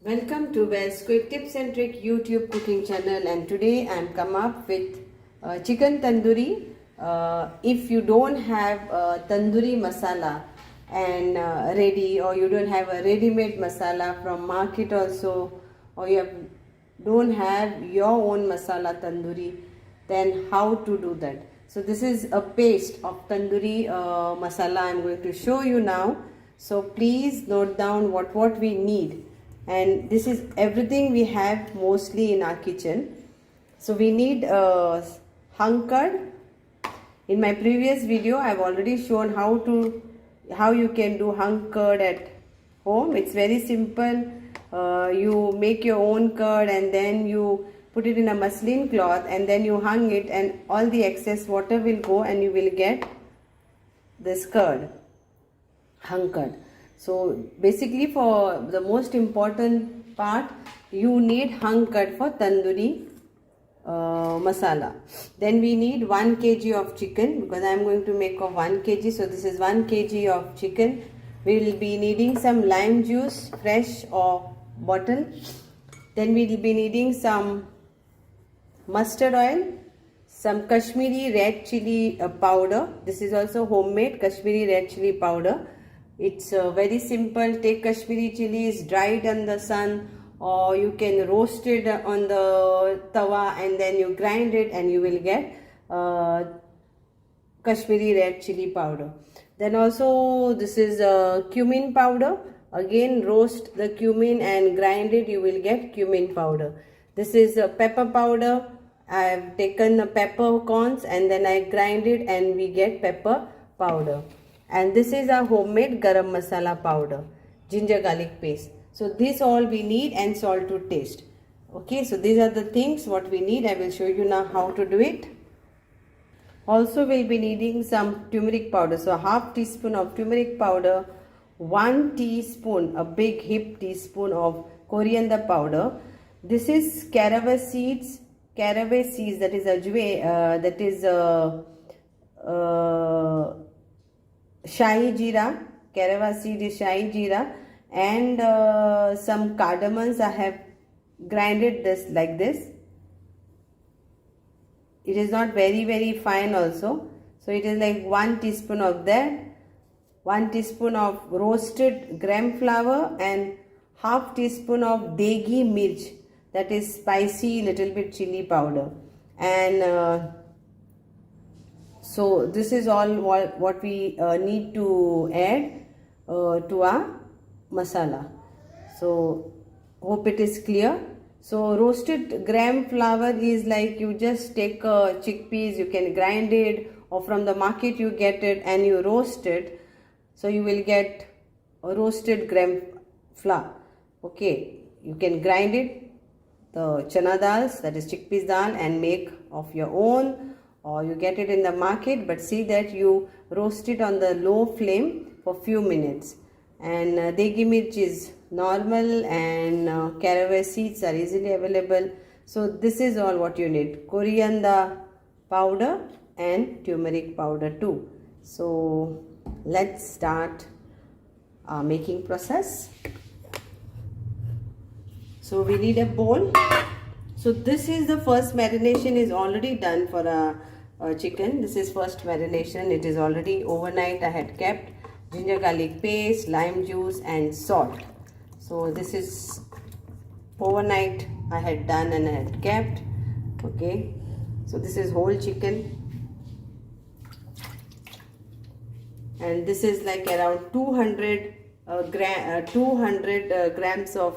Welcome to Well's Quick Tips and Trick YouTube cooking channel, and today I'm come up with chicken tandoori. If you don't have tandoori masala and ready, or you don't have a ready-made masala from market also, or don't have your own masala tandoori, then how to do that? So this is a paste of tandoori masala I'm going to show you now. So please note down what we need. And this is everything we have mostly in our kitchen. So we need hung curd. In my previous video I've already shown how you can do hung curd at home. It's very simple. You make your own curd and then you put it in a muslin cloth and then you hung it, and all the excess water will go and you will get this curd, hung curd. So basically, for the most important part, you need hung curd for tandoori masala. Then we need 1 kg of chicken, because I am going to make of 1 kg. So this is 1 kg of chicken. We will be needing some lime juice, fresh or bottle. Then we will be needing some mustard oil, some Kashmiri red chili powder. This is also homemade Kashmiri red chili powder. It's very simple. Take Kashmiri chilies, dry it in the sun, or you can roast it on the tawa and then you grind it and you will get Kashmiri red chili powder. Then also this is cumin powder. Again, roast the cumin and grind it, you will get cumin powder. This is pepper powder. I have taken the peppercorns and then I grind it and we get pepper powder. And this is a homemade garam masala powder, ginger garlic paste. So this all we need, and salt to taste. Okay, so these are the things what we need. I will show you now how to do it. Also we'll be needing some turmeric powder. So half teaspoon of turmeric powder, 1 teaspoon, a big hip teaspoon of coriander powder. This is caraway seeds, that is ajwe, that is shahi jeera, caraway seed is shahi jeera, and some cardamoms. I have grinded this like this. It is not very fine also. So it is like 1 teaspoon of that, 1 teaspoon of roasted gram flour, and half teaspoon of degi mirch, that is spicy little bit chili powder. And so this is all what we need to add to our masala. So hope it is clear. So roasted gram flour is like, you just take chickpeas, you can grind it, or from the market you get it and you roast it. So you will get a roasted gram flour. Okay, you can grind it, the chana dals, that is chickpeas dal, and make of your own, or you get it in the market, but see that you roast it on the low flame for few minutes. And degi mirch is normal, and caraway seeds are easily available. So this is all what you need: coriander powder and turmeric powder too. So let's start our making process. So we need a bowl. So this is the first marination is already done for a chicken. This is first marination. It is already overnight I had kept. Ginger garlic paste, lime juice and salt. So this is overnight I had done and I had kept. Okay, so this is whole chicken, and this is like around 200 grams of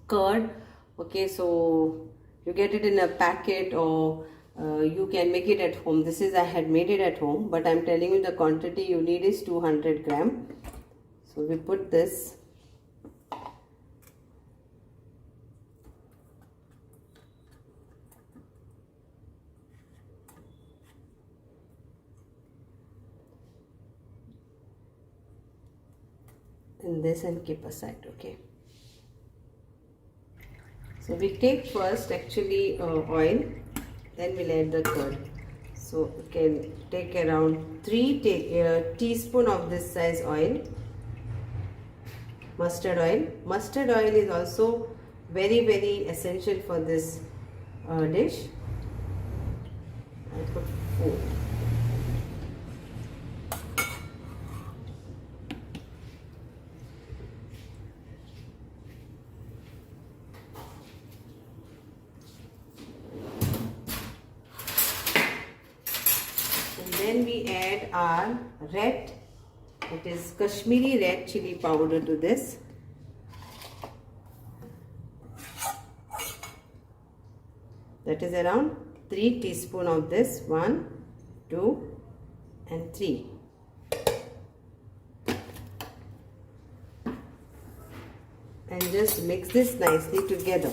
curd. Okay, so you get it in a packet, or you can make it at home. This is, I had made it at home, but I'm telling you the quantity you need is 200 gram. So we put this. In this and keep aside. Okay. So we take first actually oil, then we'll add the curd. So you can take around 3 teaspoon of this size oil. mustard oil. Mustard oil is also very essential for this dish. I put 4. And then we add our red, it is Kashmiri red chili powder to this. That is around 3 teaspoons of this. 1, 2 and 3. And just mix this nicely together.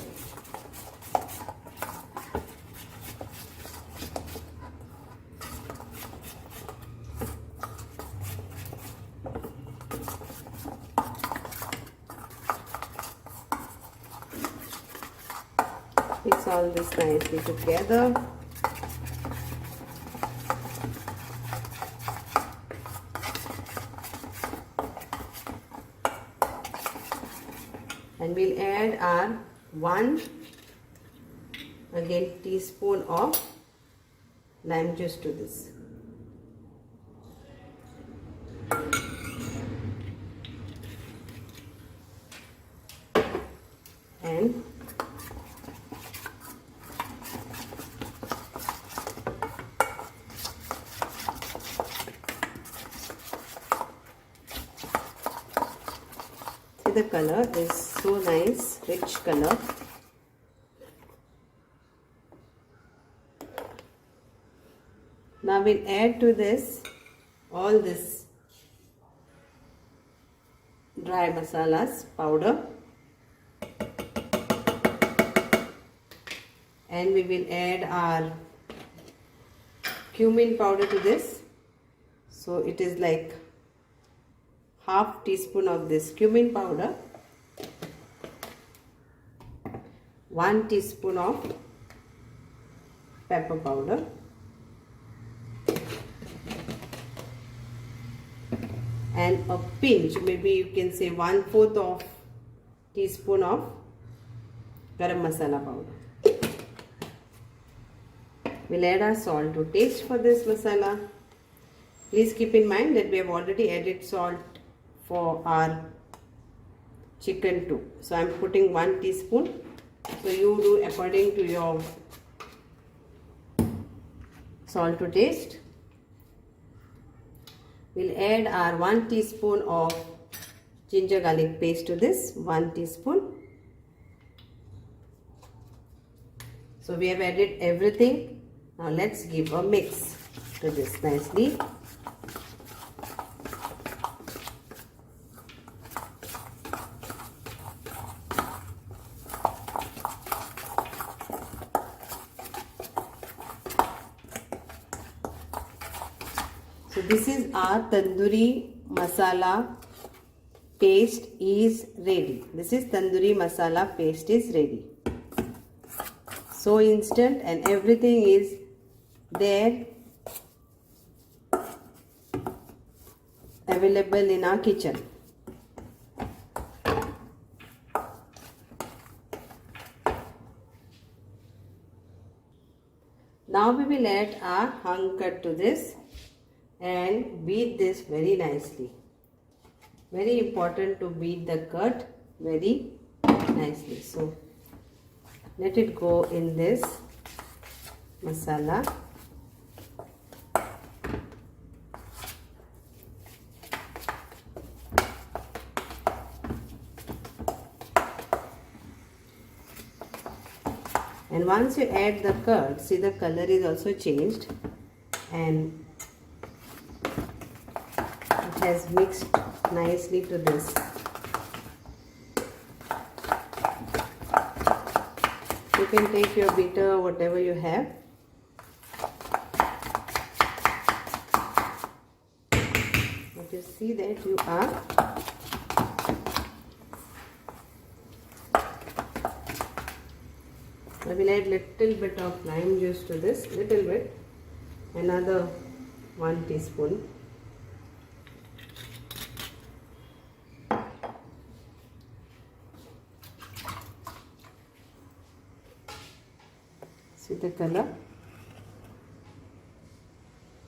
Mix all this nicely together. And we'll add our 1 teaspoon of lime juice to this. And the color is so nice, rich color. Now we'll add to this all this dry masalas powder, and we will add our cumin powder to this. So it is like half teaspoon of this cumin powder, 1 teaspoon of pepper powder, and a pinch, maybe you can say 1/4 of teaspoon of garam masala powder. We'll add our salt to taste for this masala. Please keep in mind that we have already added salt for our chicken too. So I am putting 1 teaspoon. So you do according to your salt to taste. We'll add our 1 teaspoon of ginger garlic paste to this. 1 teaspoon. So we have added everything. Now let's give a mix to this nicely. So this is our Tandoori Masala paste is ready. This is Tandoori Masala paste is ready. So instant, and everything is there available in our kitchen. Now we will add our hung curd to this and beat this very nicely. Very important to beat the curd very nicely. So let it go in this masala. And once you add the curd, see the color is also changed and it has mixed nicely to this. You can take your beater, whatever you have. But you see that you are I will add little bit of lime juice to this, little bit, another 1 teaspoon. See the color.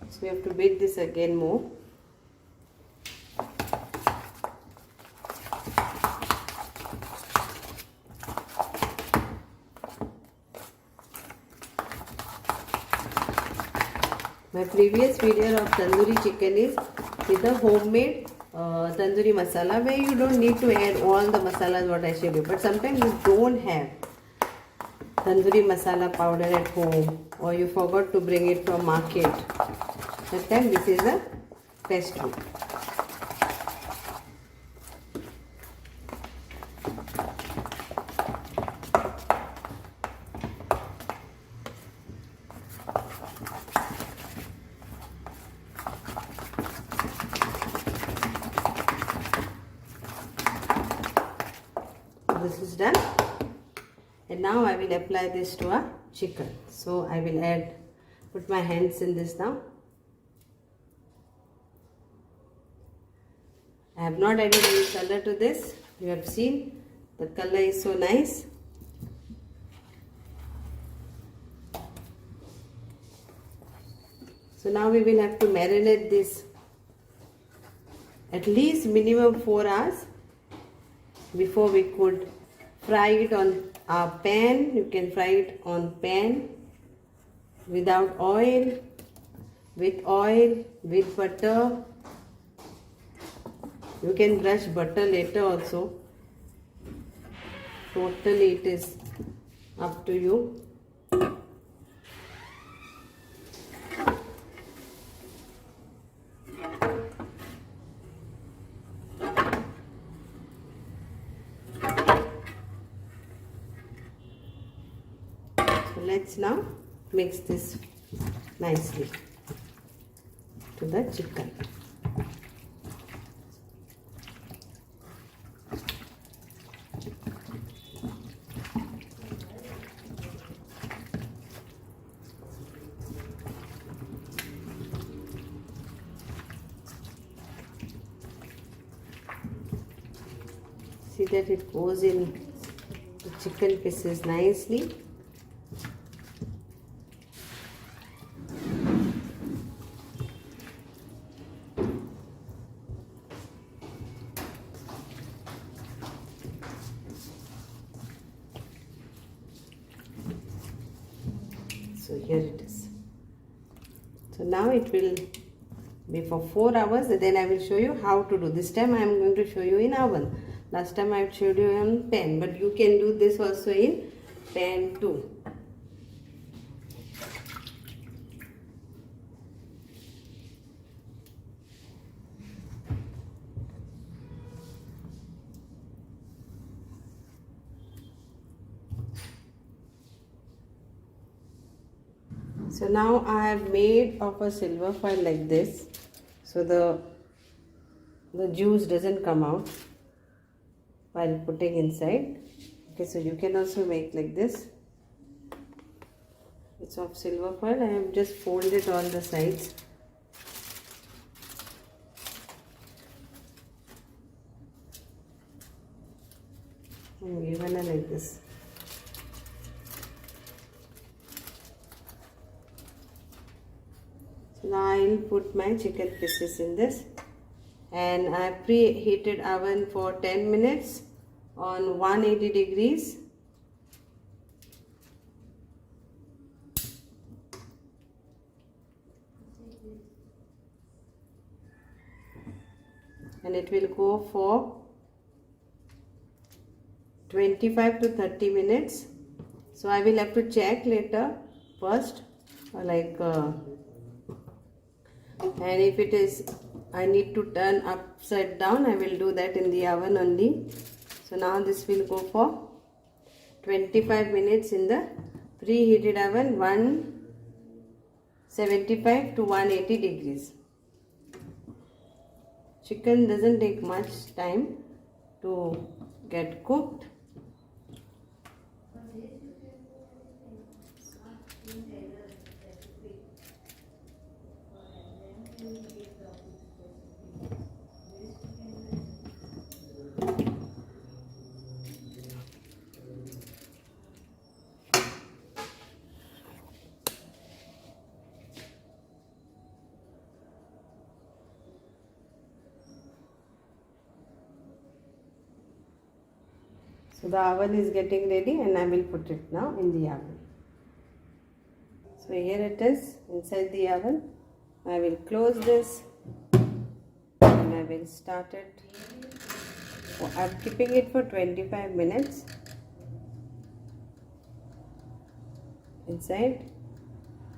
So we have to beat this again more. My previous video of tandoori chicken is with the homemade tandoori masala, where you don't need to add all the masalas what I showed you. But sometimes you don't have tandoori masala powder at home, or you forgot to bring it from market. That time this is the best way. This is done, and now I will apply this to a chicken. So I will put my hands in this now. I have not added any color to this. You have seen the color is so nice. So now we will have to marinate this at least minimum 4 hours before we could fry it on our pan. You can fry it on pan without oil, with oil, with butter. You can brush butter later also. Totally it is up to you. So let's now mix this nicely to the chicken. See that it goes in the chicken pieces nicely. So here it is. So now it will be for 4 hours, and then I will show you how to do. This time I am going to show you in oven. Last time I showed you on pan, but you can do this also in pan too. So now I have made of a silver foil like this, so the juice doesn't come out while putting inside. Okay, so you can also make like this. It's of silver foil. I have just folded all the sides. And given it like this. So now I will put my chicken pieces in this, and I preheated oven for 10 minutes on 180 degrees. And it will go for 25 to 30 minutes. So I will have to check later first, and if it is, I need to turn upside down, I will do that in the oven only. So now this will go for 25 minutes in the preheated oven, 175 to 180 degrees. Chicken doesn't take much time to get cooked. So the oven is getting ready and I will put it now in the oven. So here it is inside the oven. I will close this and I will start it. I'm keeping it for 25 minutes inside.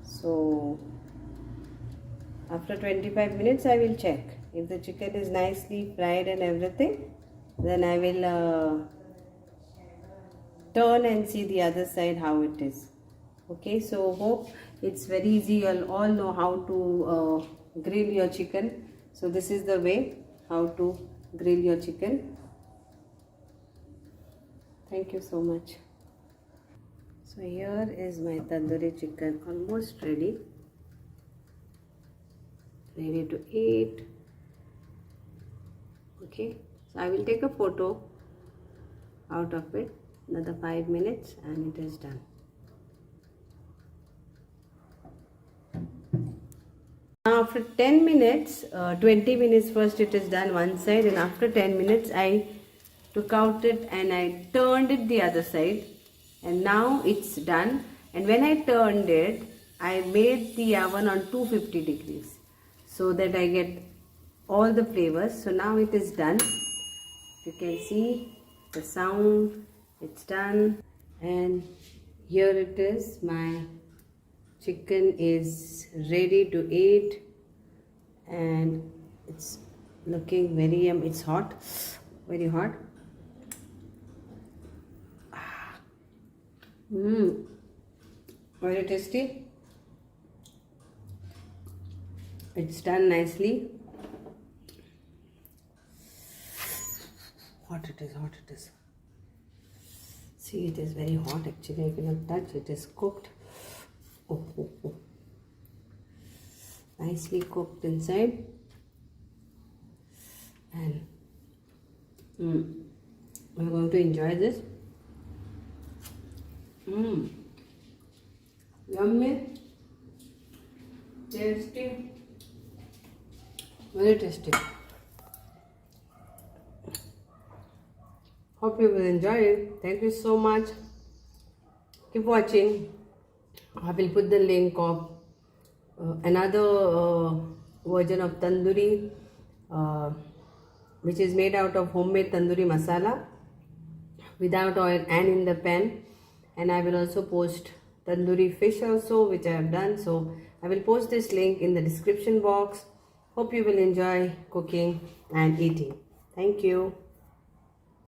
So after 25 minutes I will check if the chicken is nicely fried and everything. Then I will turn and see the other side how it is. Okay, so hope it's very easy. You'll all know how to grill your chicken. So this is the way how to grill your chicken. Thank you so much. So here is my tandoori chicken, almost ready to eat. Okay, so I will take a photo out of it. Another 5 minutes and it is done. Now after 10 minutes, 20 minutes first it is done one side, and after 10 minutes I took out it and I turned it the other side, and now it's done. And when I turned it, I made the oven on 250 degrees so that I get all the flavors. So now it is done. You can see the sound, it's done. And here it is, my chicken is ready to eat and it's looking very yummy. It's hot, very hot. Very tasty. It's done nicely. Hot it is, hot it is. See, it is very hot actually. I cannot touch. It is cooked. Oh. Nicely cooked inside. And I'm going to enjoy this. Yummy, tasty, very tasty. Hope you will enjoy it. Thank you so much. Keep watching. I will put the link of another version of tandoori which is made out of homemade tandoori masala without oil and in the pan. And I will also post tandoori fish also, which I have done. So I will post this link in the description box. Hope you will enjoy cooking and eating. Thank you.